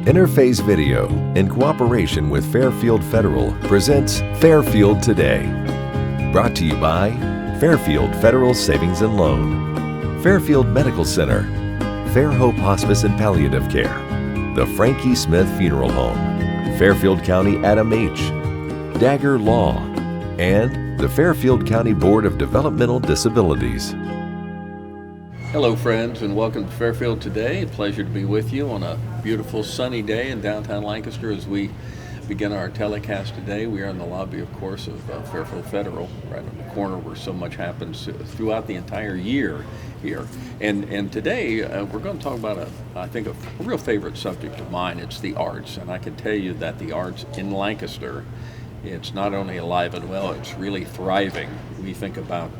Interface Video, in cooperation with Fairfield Federal, presents Fairfield Today. Brought to you by Fairfield Federal Savings and Loan, Fairfield Medical Center, Fair Hope Hospice and Palliative Care, the Frankie Smith Funeral Home, Fairfield County Adam H., Dagger Law, and the Fairfield County Board of Developmental Disabilities. Hello friends, and welcome to Fairfield Today. A pleasure to be with you on a beautiful sunny day in downtown Lancaster as we begin our telecast today. We are in the lobby, of course, of Fairfield Federal, right on the corner where so much happens throughout the entire year here. And today we're going to talk about I think a real favorite subject of mine. It's the arts, and I can tell you that the arts in Lancaster, it's not only alive and well, it's really thriving. We think about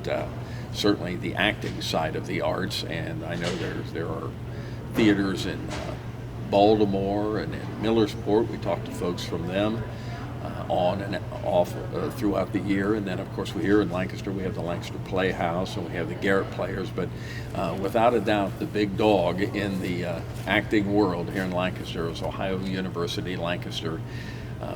certainly the acting side of the arts, and I know there are theaters in Baltimore and in Millersport. We talk to folks from them on and off throughout the year, and then of course here in Lancaster we have the Lancaster Playhouse and we have the Garrett Players, but without a doubt the big dog in the acting world here in Lancaster is Ohio University Lancaster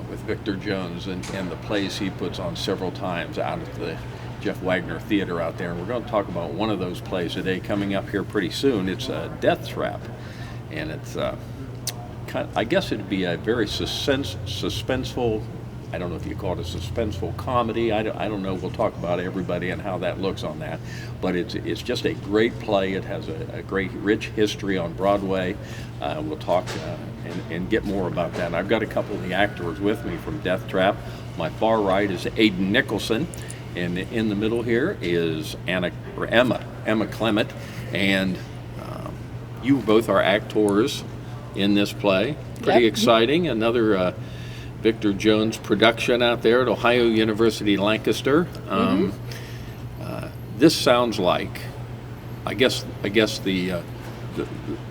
with Victor Jones and the plays he puts on several times out at the Jeff Wagner Theater out there. And we're going to talk about one of those plays today coming up here pretty soon. It's Death Trap, and it's I guess it'd be a very suspenseful, I don't know if you call it a suspenseful comedy. I don't know. We'll talk about everybody and how that looks on that. But it's just a great play. It has a great, rich history on Broadway. We'll talk and get more about that. I've got a couple of the actors with me from Death Trap. My far right is Aiden Nicholson, and in the middle here is Emma Clement, and you both are actors in this play. Pretty exciting. Another Victor Jones production out there at Ohio University Lancaster. This sounds like, I guess the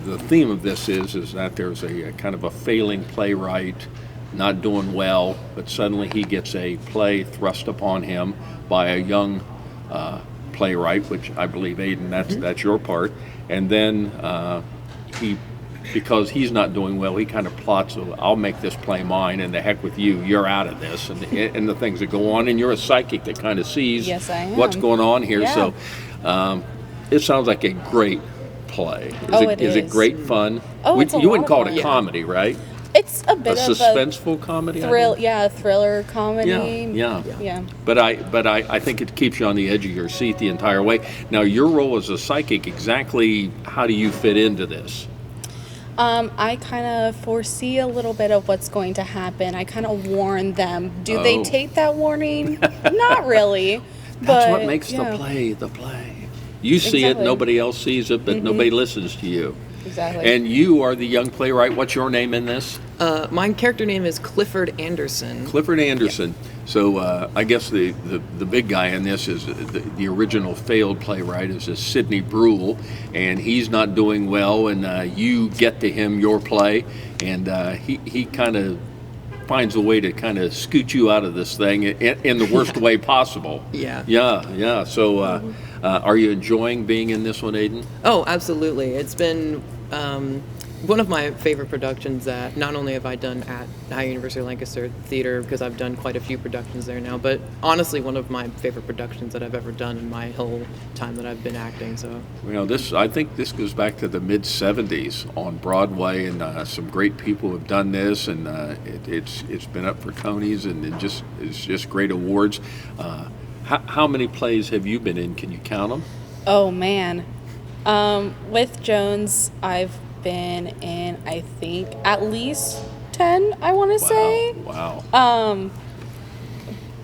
theme of this is that there's a kind of a failing playwright, not doing well, but suddenly he gets a play thrust upon him by a young playwright, which I believe, Aiden, that's your part, and then because he's not doing well, he kind of plots, I'll make this play mine, and the heck with you, you're out of this, and the things that go on, and you're a psychic that kind of sees what's going on here. Yeah. So it sounds like a great play. Is it great fun? You wouldn't call it a comedy, right? It's a bit of a suspenseful comedy. Thriller comedy. Yeah. But I think it keeps you on the edge of your seat the entire way. Now, your role as a psychic, exactly how do you fit into this? I kind of foresee a little bit of what's going to happen. I kind of warn them. Do they take that warning? Not really. That's what makes the play the play. You see it, nobody else sees it, but nobody listens to you. Exactly. And you are the young playwright. What's your name in this? My character name is Clifford Anderson. Clifford Anderson. Yeah. So I guess the big guy in this is the original failed playwright is Sidney Bruhl, and he's not doing well, and you get to him your play, and he kind of finds a way to kind of scoot you out of this thing in the worst way possible. Yeah. So are you enjoying being in this one, Aiden? Oh, absolutely. It's been one of my favorite productions that not only have I done at Ohio University Lancaster Theater, because I've done quite a few productions there now, but honestly one of my favorite productions that I've ever done in my whole time that I've been acting. So I think this goes back to the mid-'70s on Broadway, and some great people have done this, and it's been up for Tonys, and it's just great awards. How many plays have you been in? Can you count them? Oh man, with Jones I've been in, I think, at least 10, I want to say. Wow.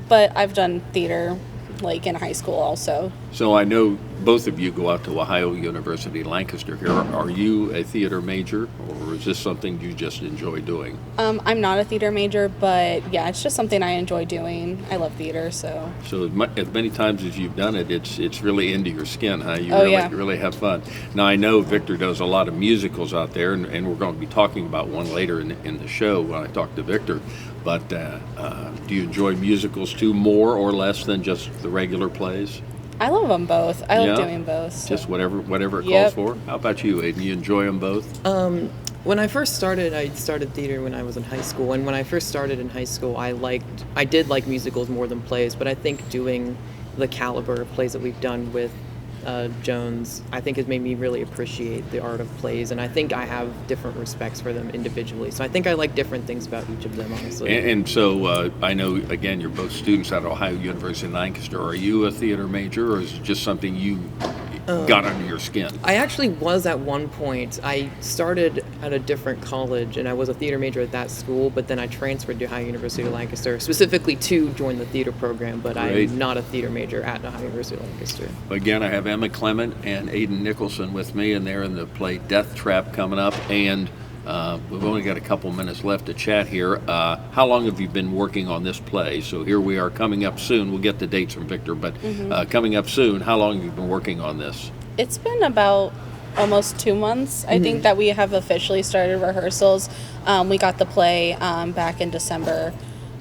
But I've done theater like in high school also. So I know both of you go out to Ohio University Lancaster here. Are you a theater major, or is this something you just enjoy doing? I'm not a theater major, but yeah, it's just something I enjoy doing. I love theater, so. So as many times as you've done it, it's really into your skin, huh? You really have fun. Now I know Victor does a lot of musicals out there, and we're going to be talking about one later in the show when I talk to Victor. But do you enjoy musicals too, more or less than just the regular plays? I love them both. I love doing both. So. Just whatever it calls for. How about you, Aiden? You enjoy them both? When I first started, I started theater when I was in high school. And when I first started in high school, I did like musicals more than plays. But I think doing the caliber of plays that we've done with Jones, I think has made me really appreciate the art of plays. And I think I have different respects for them individually. So I think I like different things about each of them, honestly. And so I know, again, you're both students at Ohio University in Lancaster. Are you a theater major, or is it just something you got under your skin? I actually was at one point. I started at a different college, and I was a theater major at that school, but then I transferred to Ohio University of Lancaster, specifically to join the theater program, but Great. I'm not a theater major at Ohio University of Lancaster. Again, I have Emma Clement and Aiden Nicholson with me, and they're in the play Death Trap coming up, and we've only got a couple minutes left to chat here. How long have you been working on this play? So here we are coming up soon. We'll get the dates from Victor, but coming up soon, how long have you been working on this? It's been about almost 2 months. I think that we have officially started rehearsals. We got the play back in December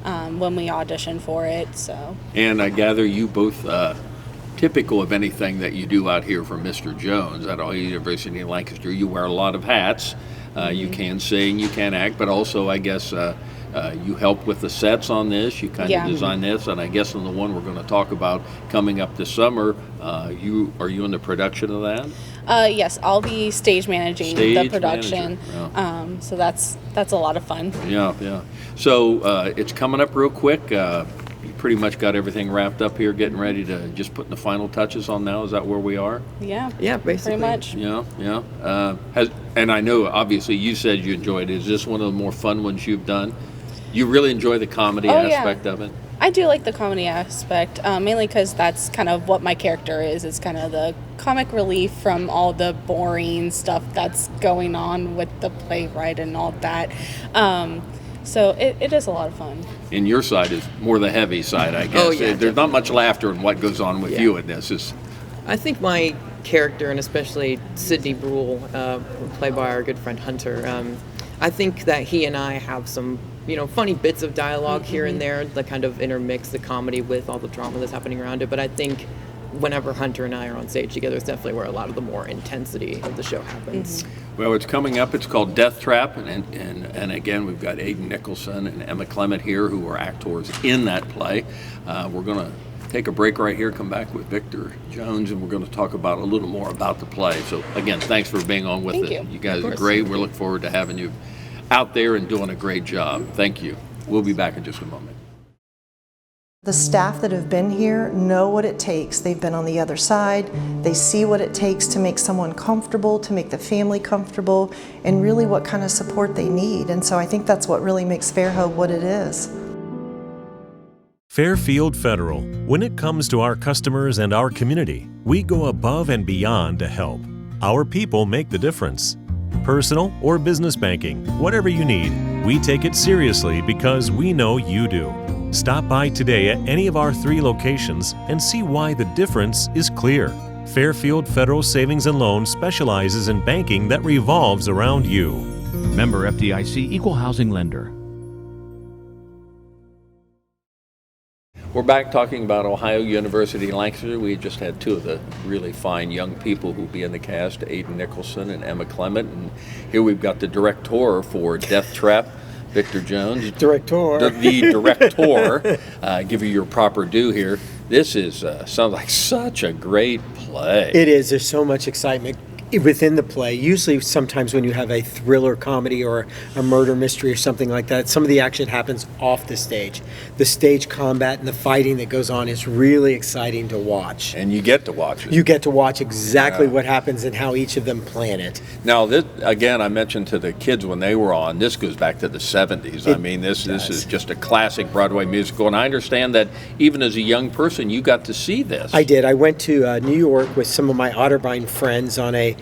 when we auditioned for it. So. And I gather you both, typical of anything that you do out here from Mr. Jones at Ohio University in Lancaster, you wear a lot of hats. You can sing, you can act, but also I guess you help with the sets on this. You kind of design this, and I guess on the one we're going to talk about coming up this summer, are you in the production of that? Yes, I'll be stage managing the production. Manager, yeah. So that's a lot of fun. Yeah. So it's coming up real quick. You pretty much got everything wrapped up here, getting ready to just putting the final touches on now. Is that where we are? Yeah, basically. Pretty much. Yeah. And I know, obviously, you said you enjoyed it. Is this one of the more fun ones you've done? You really enjoy the comedy aspect of it? I do like the comedy aspect, mainly because that's kind of what my character is. It's kind of the comic relief from all the boring stuff that's going on with the playwright and all that. So it is a lot of fun. And your side is more the heavy side, I guess. Oh, yeah, There's not much laughter in what goes on with you in this. I think my character, and especially Sidney Brule, played by our good friend Hunter, I think that he and I have some funny bits of dialogue here and there that kind of intermix the comedy with all the drama that's happening around it. But I think whenever Hunter and I are on stage together, it's definitely where a lot of the more intensity of the show happens. Well, it's coming up. It's called Death Trap, and again, we've got Aiden Nicholson and Emma Clement here, who are actors in that play. We're going to take a break right here, come back with Victor Jones, and we're going to talk about a little more about the play. So again, thanks for being on with us. You guys are great. We look forward to having you out there and doing a great job. Thank you. We'll be back in just a moment. The staff that have been here know what it takes. They've been on the other side. They see what it takes to make someone comfortable, to make the family comfortable, and really what kind of support they need. And so I think that's what really makes Fairfield what it is. Fairfield Federal. When it comes to our customers and our community, we go above and beyond to help. Our people make the difference. Personal or business banking, whatever you need, we take it seriously because we know you do. Stop by today at any of our 3 locations and see why the difference is clear. Fairfield Federal Savings and Loan specializes in banking that revolves around you. Member FDIC, Equal Housing Lender. We're back talking about Ohio University in Lancaster. We just had 2 of the really fine young people who'll be in the cast, Aiden Nicholson and Emma Clement. And here we've got the director for Death Trap, Victor Jones. Director. The director. Give you your proper due here. This is sounds like such a great play. It is. There's so much excitement within the play. Usually sometimes when you have a thriller comedy or a murder mystery or something like that, some of the action happens off the stage. The stage combat and the fighting that goes on is really exciting to watch. And you get to watch it. You get to watch exactly what happens and how each of them plan it. Now, this, again, I mentioned to the kids when they were on, this goes back to the 70s. I mean, this is just a classic Broadway musical, and I understand that even as a young person, you got to see this. I did. I went to New York with some of my Otterbein friends on a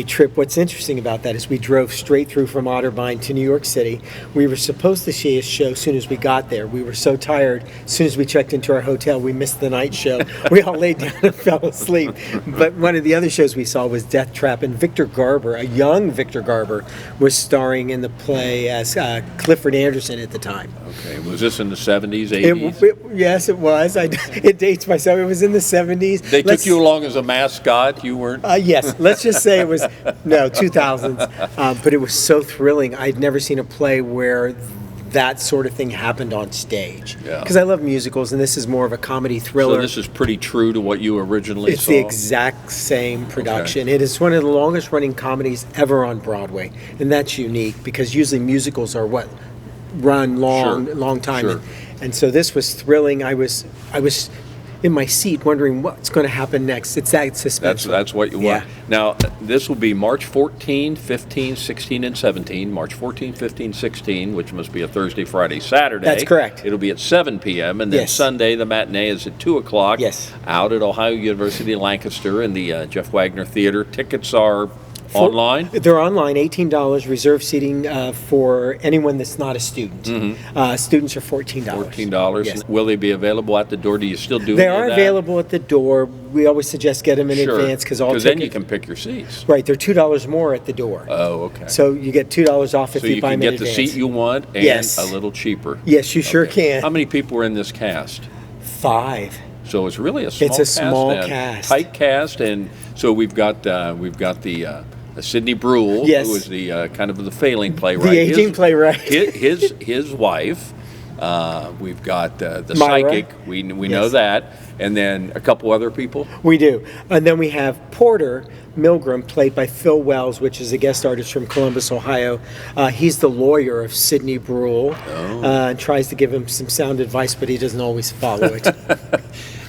trip. What's interesting about that is we drove straight through from Otterbein to New York City. We were supposed to see a show as soon as we got there. We were so tired. As soon as we checked into our hotel, we missed the night show. We all laid down and fell asleep. But one of the other shows we saw was Death Trap, and Victor Garber, a young Victor Garber, was starring in the play as Clifford Anderson at the time. Okay. Was this in the 70s, 80s? Yes, it was. It dates myself. It was in the 70s. They took you along as a mascot. You weren't? Yes. Let's just say it was, no, 2000s. But it was so thrilling. I'd never seen a play where that sort of thing happened on stage. Yeah. Because I love musicals, and this is more of a comedy thriller. So this is pretty true to what you originally It's saw? the exact same production. It is one of the longest running comedies ever on Broadway, and that's unique because usually musicals are what run long time. Sure. And so this was thrilling. I was in my seat wondering what's going to happen next. It's that suspense. That's what you want. Yeah. Now, this will be March 14, 15, 16, and 17. March 14, 15, 16, which must be a Thursday, Friday, Saturday. That's correct. It'll be at 7 p.m. And then Yes. Sunday, the matinee is at 2 o'clock. Yes. Out at Ohio University Lancaster in the Jeff Wagner Theater. Tickets are online? They're online, $18, reserved seating for anyone that's not a student. Students are $14. $14. Yes. Will they be available at the door? Do you still do They any of are that? available at the door. We always suggest get them in Sure. advance because then you can pick your seats. Right, they're $2 more at the door. Oh, okay. So you get $2 off if So you you buy can them in get the advance. seat you want and Yes. a little cheaper. Yes, you sure Okay. can. How many people were in this cast? 5. So it's really a small It's a cast. small then. cast. Tight cast, and so we've got the Sidney Bruhl, Yes. who is the kind of the failing playwright. The aging playwright. His wife. We've got the Myra. psychic. We know Yes. that, and then a couple other people. We do. And then we have Porter Milgram, played by Phil Wells, which is a guest artist from Columbus, Ohio. He's the lawyer of Sidney Bruhl and tries to give him some sound advice, but he doesn't always follow it.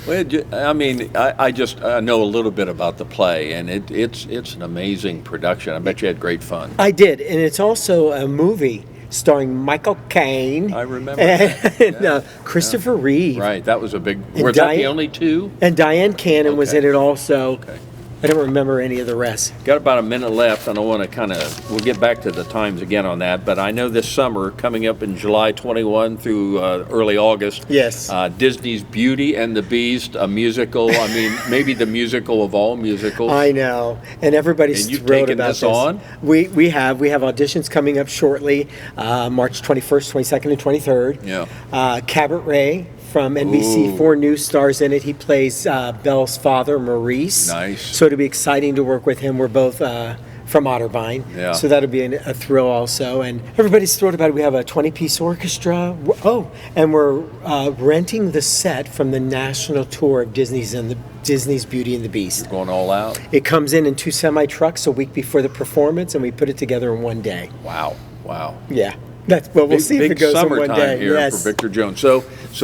Well, I mean, I just know a little bit about the play, and it's an amazing production. I bet you had great fun. I did. And it's also a movie starring Michael Caine. I remember and that. Christopher Reeve. Right, that was a big. And Were that the Diane- only two? And Diane Cannon was Okay. in it also. Okay. I don't remember any of the rest. Got about a minute left, and I want to we'll get back to the times again on that, but I know this summer, coming up in July 21 through early August, Yes. Disney's Beauty and the Beast, a musical, I mean, maybe the musical of all musicals. I know, and everybody's And you've thrilled taken about this this. on? We have auditions coming up shortly, March 21st, 22nd, and 23rd. Yeah. Cabaret from NBC4 News stars in it. He plays Belle's father, Maurice. Nice. So it'll be exciting to work with him. We're both from Otterbein. Yeah. So that'll be a thrill also. And everybody's thrilled about it. We have a 20-piece orchestra. Oh, and we're renting the set from the national tour of Disney's Beauty and the Beast. Going all out? It comes in 2 semi-trucks a week before the performance, and we put it together in one day. Wow. Yeah. We'll see if it goes in one summertime day. here Yes. for Victor Jones. So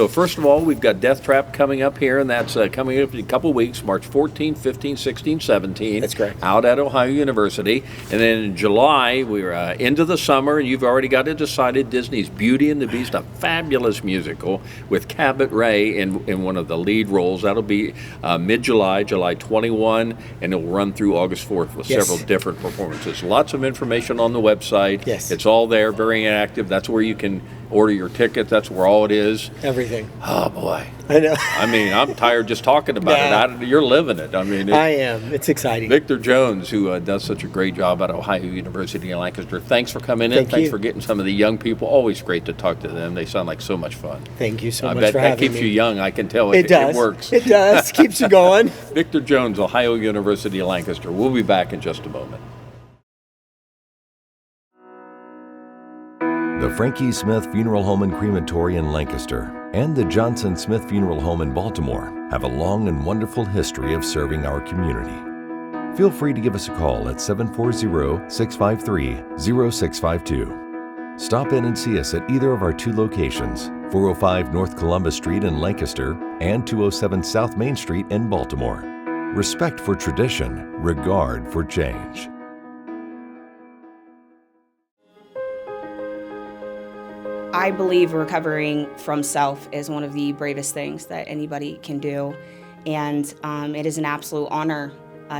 first of all, we've got Death Trap coming up here, and that's coming up in a couple weeks, March 14, 15, 16, 17. That's correct. Out at Ohio University. And then in July, we're into the summer, and you've already got it decided, Disney's Beauty and the Beast, a fabulous musical with Cabot Ray in one of the lead roles. That'll be mid-July, July 21, and it'll run through August 4th with Yes. several different performances. Lots of information on the website. Yes. It's all there, very active. That's where you can order your tickets. That's where all it is. Everything. Oh, boy. I know. I mean, I'm tired just talking about it. You're living it. I mean, I am. It's exciting. Victor Jones, who does such a great job at Ohio University in Lancaster. Thanks for coming in. Thank Thanks you. for getting some of the young people. Always great to talk to them. They sound like so much fun. Thank you so I much bet for that having keeps me. you young. I can tell It does. It works. It does. Keeps you going. Victor Jones, Ohio University in Lancaster. We'll be back in just a moment. The Frankie Smith Funeral Home and Crematory in Lancaster and the Johnson Smith Funeral Home in Baltimore have a long and wonderful history of serving our community. Feel free to give us a call at 740-653-0652. Stop in and see us at either of our 2 locations, 405 North Columbus Street in Lancaster and 207 South Main Street in Baltimore. Respect for tradition, regard for change. I believe recovering from self is one of the bravest things that anybody can do, and it is an absolute honor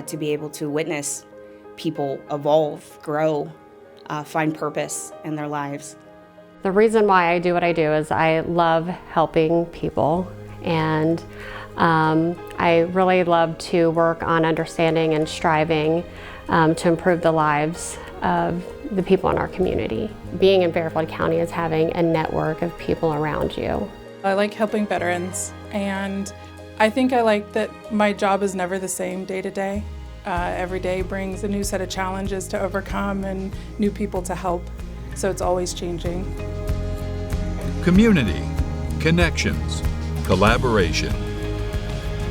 to be able to witness people evolve, grow, find purpose in their lives. The reason why I do what I do is I love helping people, and I really love to work on understanding and striving to improve the lives of the people in our community. Being in Fairfield County is having a network of people around you. I like helping veterans, and I think I like that my job is never the same day to day. Every day brings a new set of challenges to overcome and new people to help. So it's always changing. Community, connections, collaboration.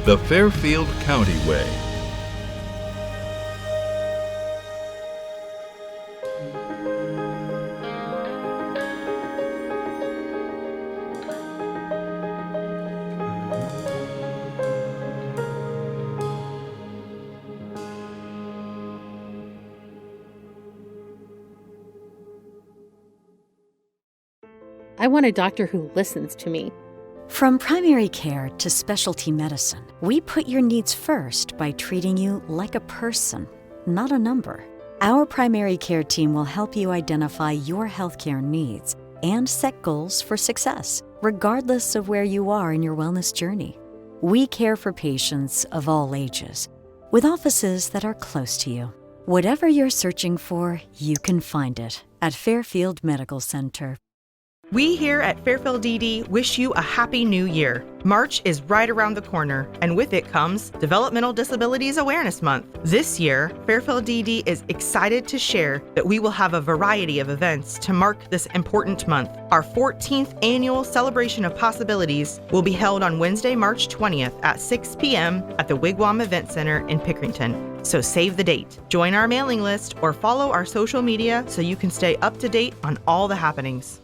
The Fairfield County Way. I want a doctor who listens to me. From primary care to specialty medicine, we put your needs first by treating you like a person, not a number. Our primary care team will help you identify your healthcare needs and set goals for success, regardless of where you are in your wellness journey. We care for patients of all ages, with offices that are close to you. Whatever you're searching for, you can find it at Fairfield Medical Center. We here at Fairfield DD wish you a happy new year. March is right around the corner, and with it comes Developmental Disabilities Awareness Month. This year, Fairfield DD is excited to share that we will have a variety of events to mark this important month. Our 14th annual Celebration of Possibilities will be held on Wednesday, March 20th at 6 p.m. at the Wigwam Event Center in Pickerington. So save the date. Join our mailing list or follow our social media so you can stay up to date on all the happenings.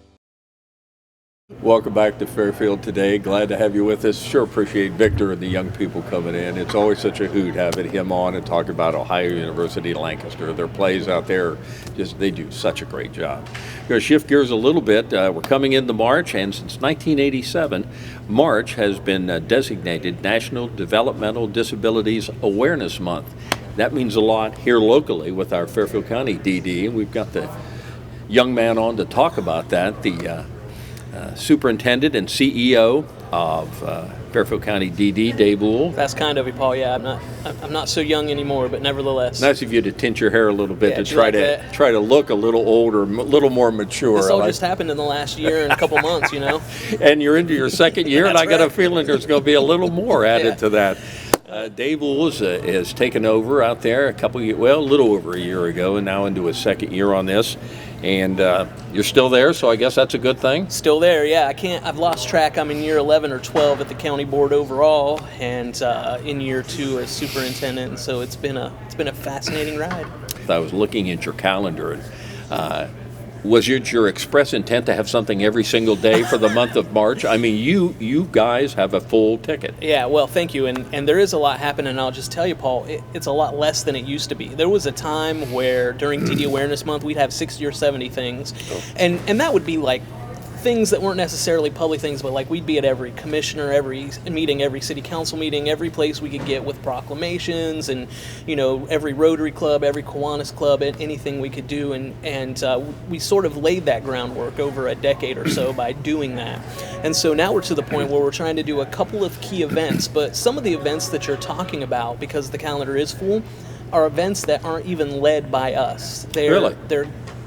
Welcome back to Fairfield today. Glad to have you with us. Sure appreciate Victor and the young people coming in. It's always such a hoot having him on and talking about Ohio University Lancaster. Their plays out there, they do such a great job. We're going to shift gears a little bit. We're coming into March, and since 1987, March has been designated National Developmental Disabilities Awareness Month. That means a lot here locally with our Fairfield County DD. We've got the young man on to talk about that, the Superintendent and CEO of Fairfield County DD, David Uhl. That's kind of you, Paul. Yeah, I'm not so young anymore, but nevertheless. Nice of you to tint your hair a little bit to try to look a little older, a little more mature. This all just happened in the last year and a couple months, you know. And you're into your second year, and I got a feeling there's going to be a little more added to that. Dave Uhl has taken over out there a little over a year ago, and now into his second year on this. And you're still there, so I guess that's a good thing. Still there, yeah. I've lost track. I'm in year 11 or 12 at the county board overall, and in year 2 as superintendent. And so it's been a fascinating ride. I was looking at your calendar, and was it your express intent to have something every single day for the month of March? I mean, you guys have a full ticket. Yeah, well, thank you. And there is a lot happening, and I'll just tell you, Paul, it's a lot less than it used to be. There was a time where during DD Awareness Month, we'd have 60 or 70 things, and that would be like things that weren't necessarily public things, but like we'd be at every commissioner, every meeting, every city council meeting, every place we could get with proclamations, and every Rotary Club, every Kiwanis Club, anything we could do, and we sort of laid that groundwork over a decade or so by doing that. And so now we're to the point where we're trying to do a couple of key events, but some of the events that you're talking about, because the calendar is full, are events that aren't even led by us. They're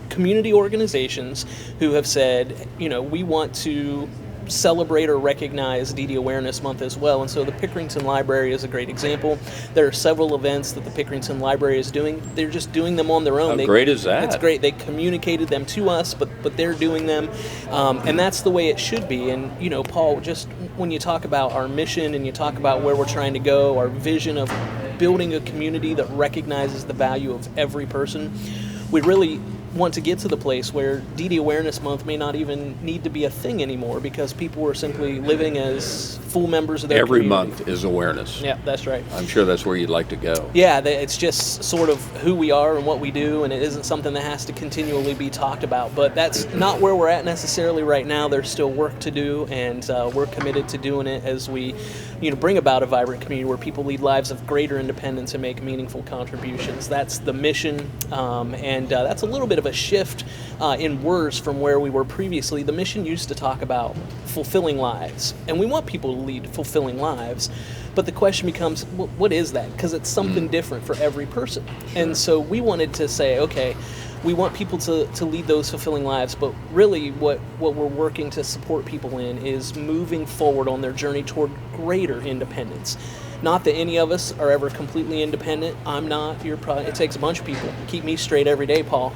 community organizations who have said, we want to celebrate or recognize DD Awareness Month as well. And so the Pickerington Library is a great example. There are several events that the Pickerington Library is doing. They're just doing them on their own. How great is that? It's great. They communicated them to us, but they're doing them. And that's the way it should be. And, Paul, just when you talk about our mission and you talk about where we're trying to go, our vision of building a community that recognizes the value of every person, we really want to get to the place where DD Awareness Month may not even need to be a thing anymore, because people are simply living as full members of their community. Every month is awareness. Yeah, that's right. I'm sure that's where you'd like to go. Yeah, it's just sort of who we are and what we do, and it isn't something that has to continually be talked about. But that's not where we're at necessarily right now. There's still work to do, and we're committed to doing it as we bring about a vibrant community where people lead lives of greater independence and make meaningful contributions. That's the mission, and that's a little bit of a shift in words from where we were previously. The mission used to talk about fulfilling lives, and we want people to lead fulfilling lives, but the question becomes, what is that? Because it's something different for every person. And so we wanted to say, okay, we want people to lead those fulfilling lives, but really what we're working to support people in is moving forward on their journey toward greater independence. Not that any of us are ever completely independent. I'm not. It takes a bunch of people to keep me straight every day, Paul.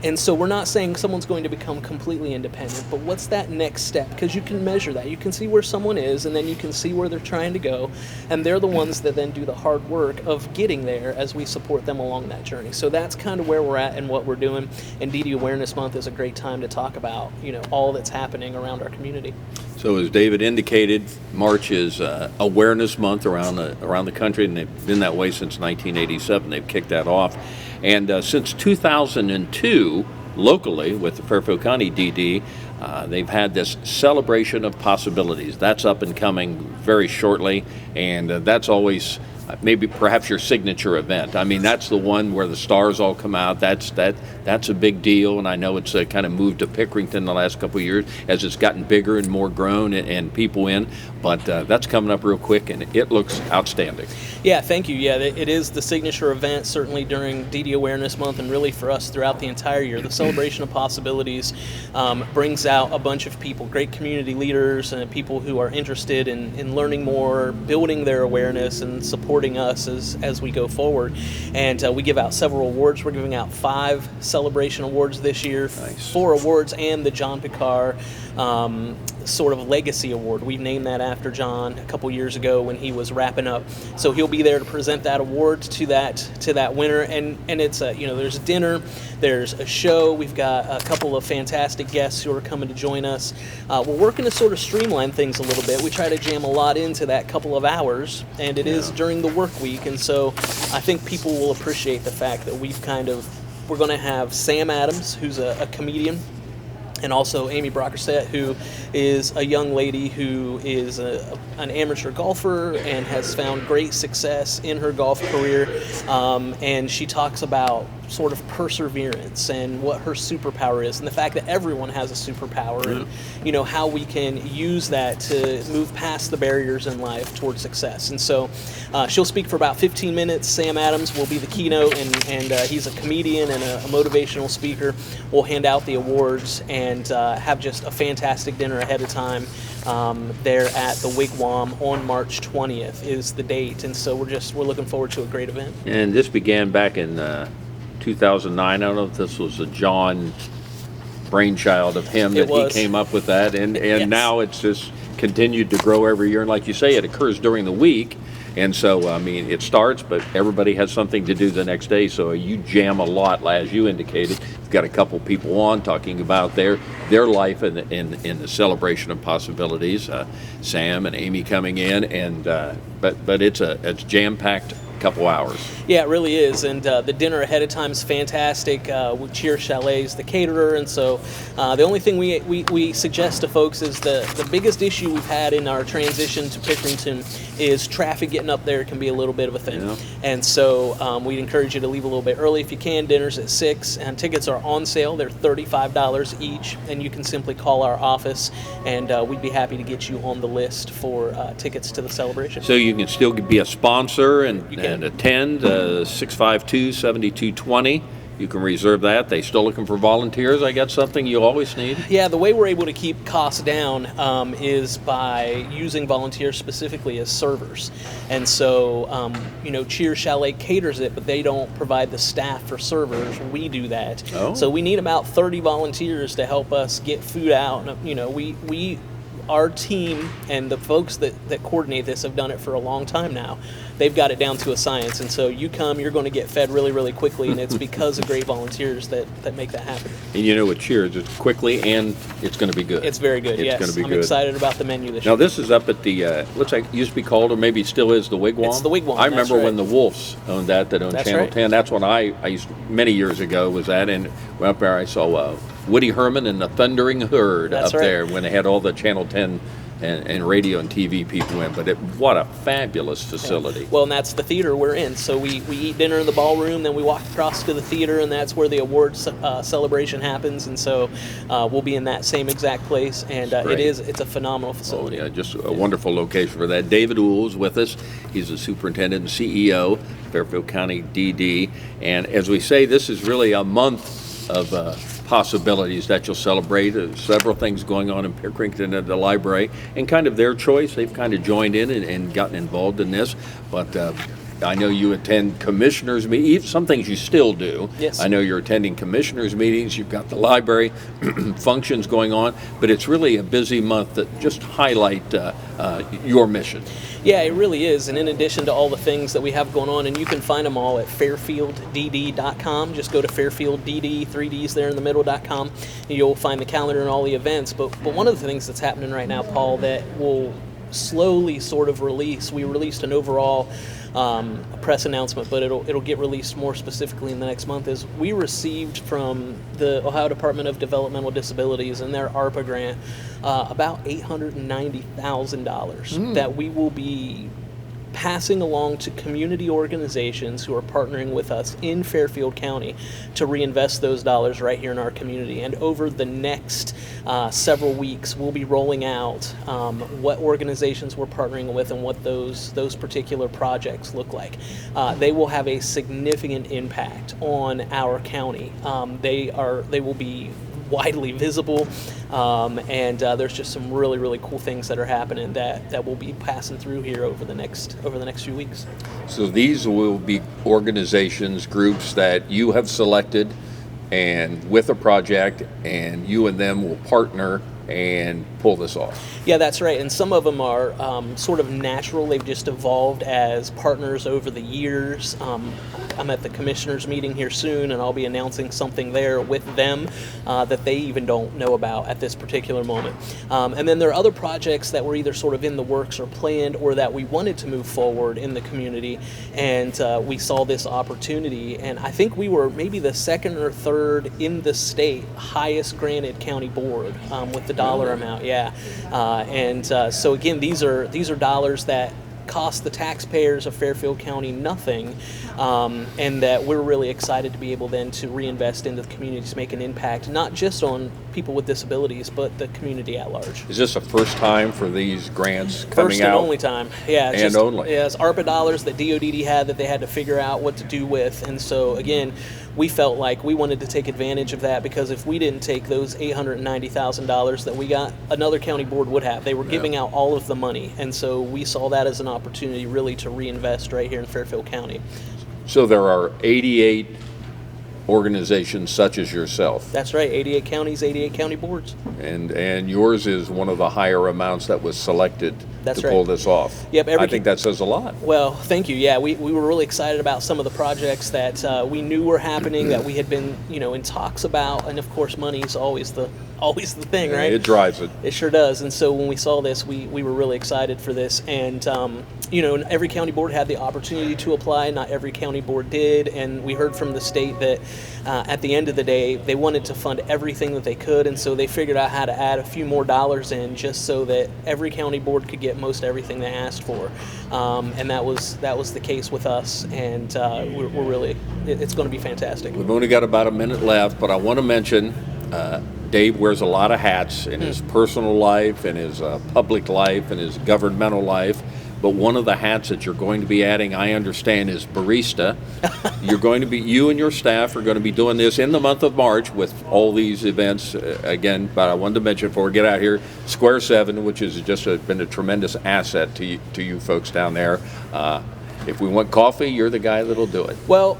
And so we're not saying someone's going to become completely independent, but what's that next step? Because you can measure that. You can see where someone is, and then you can see where they're trying to go, and they're the ones that then do the hard work of getting there as we support them along that journey. So that's kind of where we're at and what we're doing, and DD Awareness Month is a great time to talk about, all that's happening around our community. So as David indicated, March is Awareness Month around the country, and they've been that way since 1987. They've kicked that off. And since 2002, locally with the Fairfield County DD, they've had this Celebration of Possibilities. That's up and coming very shortly, and that's always perhaps your signature event. I mean, that's the one where the stars all come out. That's a big deal, and I know it's kind of moved to Pickerington the last couple of years as it's gotten bigger and more grown and people in. But that's coming up real quick, and it looks outstanding. Yeah, thank you. Yeah, it is the signature event, certainly during DD Awareness Month, and really for us throughout the entire year. The Celebration of Possibilities brings out a bunch of people, great community leaders and people who are interested in learning more, building their awareness, and supporting us as we go forward. And we give out several awards. We're giving out 5 celebration awards this year, nice. 4 awards, and the John Picard sort of legacy award. We named that after John a couple years ago when he was wrapping up. So he'll be there to present that award to that winner. And it's there's a dinner, there's a show. We've got a couple of fantastic guests who are coming to join us. We're working to sort of streamline things a little bit. We try to jam a lot into that couple of hours, and it is during the work week. And so I think people will appreciate the fact that we're going to have Sam Adams, who's a comedian, and also Amy Brockerstedt, who is a young lady who is an amateur golfer and has found great success in her golf career. And she talks about sort of perseverance and what her superpower is, and the fact that everyone has a superpower, and how we can use that to move past the barriers in life towards success. And so she'll speak for about 15 minutes. Sam Adams will be the keynote, and he's a comedian and a motivational speaker. We'll hand out the awards and have just a fantastic dinner ahead of time. There at the Wigwam on March 20th is the date, and so we're looking forward to a great event. And this began back in 2009. I don't know if this was a John brainchild of him that he came up with that, and yes. Now it's just continued to grow every year. And like you say, it occurs during the week, and so I mean it starts, but everybody has something to do the next day. So you jam a lot, as you indicated. You've got a couple people on talking about their life in the Celebration of Possibilities. Sam and Amy coming in, and but it's jam-packed couple hours. Yeah, it really is, and the dinner ahead of time is fantastic. Cheer Chalet is the caterer, and so the only thing we suggest to folks is the biggest issue we've had in our transition to Pickerington is traffic getting up there can be a little bit of a thing. Yeah. And so we'd encourage you to leave a little bit early if you can. Dinner's at 6, and tickets are on sale. They're $35 each, and you can simply call our office, and we'd be happy to get you on the list for tickets to the celebration. So you can still be a sponsor and attend 652-7220. You can reserve that. They still looking for volunteers. I got something you always need. Yeah, the way we're able to keep costs down is by using volunteers specifically as servers. And so, Cheer Chalet caters it, but they don't provide the staff for servers. We do that. Oh. So we need about 30 volunteers to help us get food out. Our team and the folks that coordinate this have done it for a long time now. They've got it down to a science, and so you come, you're going to get fed really, really quickly, and it's because of great volunteers that make that happen. And with Cheers, it's quickly and it's going to be good. It's very good, yes. It's going to be I'm good. excited about the menu this year. Now, this is up at the, looks like it used to be called, or maybe it still is, the Wigwam? It's the Wigwam, I remember right. when the Wolves owned that owned that's Channel right. 10. That's when I used, many years ago, was that, and went up there, I saw Woody Herman and the Thundering Herd that's up right. there when they had all the Channel 10 and radio and TV people in, but what a fabulous facility. Yeah. Well, and that's the theater we're in. So we eat dinner in the ballroom, then we walk across to the theater, and that's where the awards celebration happens. And so we'll be in that same exact place, and it's a phenomenal facility. Oh, yeah, just a wonderful location for that. David Uhl is with us. He's the superintendent and CEO, Fairfield County DD. And as we say, this is really a month of possibilities that you'll celebrate. Several things going on in Pickerington at the library, and kind of their choice. They've kind of joined in and gotten involved in this, but I know you attend commissioners meetings. Some things you still do. Yes. I know you're attending commissioners meetings. You've got the library functions going on, but it's really a busy month that just highlight your mission. Yeah, it really is. And in addition to all the things that we have going on, and you can find them all at fairfielddd.com. Just go to fairfielddd, 3Ds there in the middle.com, and you'll find the calendar and all the events. But one of the things that's happening right now, Paul, that will slowly sort of release, we released an overall press announcement, but it'll get released more specifically in the next month, is we received from the Ohio Department of Developmental Disabilities and their ARPA grant about $890,000 that we will be passing along to community organizations who are partnering with us in Fairfield County to reinvest those dollars right here in our community. And over the next several weeks, we'll be rolling out what organizations we're partnering with and what those particular projects look like. They will have a significant impact on our county. They will be widely visible, and there's just some really, really cool things that are happening that we'll be passing through here over the next few weeks. So these will be organizations, groups that you have selected and with a project, and you and them will partner and pull this off. Yeah, that's right. And some of them are sort of natural. They've just evolved as partners over the years. I'm at the commissioners meeting here soon, and I'll be announcing something there with them that they even don't know about at this particular moment. And then there are other projects that were either sort of in the works or planned, or that we wanted to move forward in the community, and we saw this opportunity. And I think we were maybe the second or third in the state highest granted county board with the dollar amount. Yeah. So again, these are dollars that cost the taxpayers of Fairfield County nothing, and that we're really excited to be able then to reinvest into the community to make an impact, not just on people with disabilities, but the community at large. Is this the first time for these grants coming First and out? only time. Yeah. And only. Yeah, it's ARPA dollars that DODD had that they had to figure out what to do with. And so, again, we felt like we wanted to take advantage of that, because if we didn't take those $890,000 that we got, another county board would have. They were giving out all of the money. And so we saw that as an opportunity really to reinvest right here in Fairfield County. So there are 88 organizations such as yourself. That's right, 88 counties, 88 county boards. And yours is one of the higher amounts that was selected That's to right. pull this off. Yep, I think that says a lot. Well, thank you. Yeah, we were really excited about some of the projects that we knew were happening, that we had been, in talks about, and of course money is always the thing, right? It drives it. It sure does. And so when we saw this, we were really excited for this. And, every county board had the opportunity to apply. Not every county board did. And we heard from the state that at the end of the day, they wanted to fund everything that they could. And so they figured out how to add a few more dollars in just so that every county board could get most everything they asked for. And that was the case with us. And we're really, it's going to be fantastic. We've only got about a minute left, but I want to mention Dave wears a lot of hats in his personal life, in his public life, in his governmental life. But one of the hats that you're going to be adding, I understand, is barista. You and your staff are going to be doing this in the month of March with all these events. Again, but I wanted to mention before we get out here, Square 7, which has just been a tremendous asset to you folks down there. If we want coffee, you're the guy that'll do it. Well,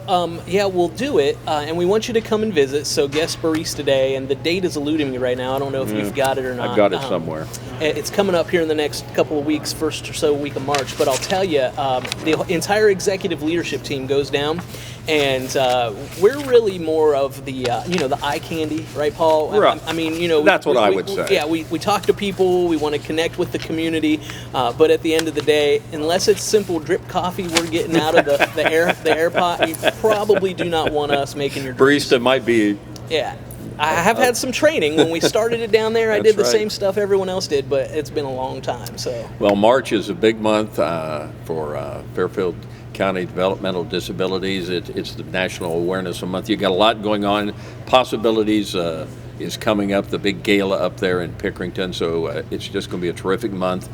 yeah, we'll do it, and we want you to come and visit. So guest barista day, and the date is eluding me right now. I don't know if you've got it or not. I've got it somewhere. It's coming up here in the next couple of weeks, first or so week of March. But I'll tell you, the entire executive leadership team goes down, and we're really more of the the eye candy, right, Paul? Right. I mean, that's what I would say. Yeah, we talk to people. We want to connect with the community, but at the end of the day, unless it's simple drip coffee we're getting out of the air pot, you probably do not want us making your drinks. Barista might be. Yeah. I have had some training. When we started it down there, I did the same stuff everyone else did, but it's been a long time. So. Well, March is a big month for Fairfield County Developmental Disabilities. It's the National Awareness Month. You got a lot going on. Possibilities is coming up, the big gala up there in Pickerington, so it's just going to be a terrific month.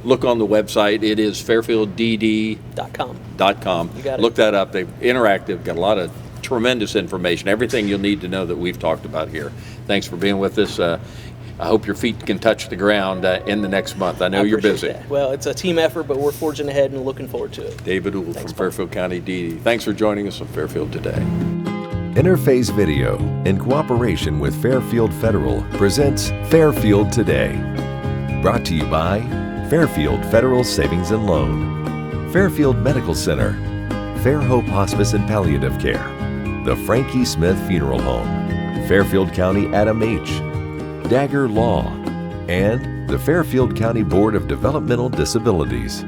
Look on the website. It is fairfielddd.com. You got it. Look that up. They're interactive, got a lot of tremendous information, everything you'll need to know that we've talked about here. Thanks for being with us. I hope your feet can touch the ground in the next month. I know you're busy. That. Well, it's a team effort, but we're forging ahead and looking forward to it. David Uhl from Fairfield County DD. Thanks for joining us on Fairfield Today. Interface Video, in cooperation with Fairfield Federal, presents Fairfield Today. Brought to you by Fairfield Federal Savings and Loan, Fairfield Medical Center, Fair Hope Hospice and Palliative Care, the Frankie Smith Funeral Home, Fairfield County Adam H., Dagger Law, and the Fairfield County Board of Developmental Disabilities.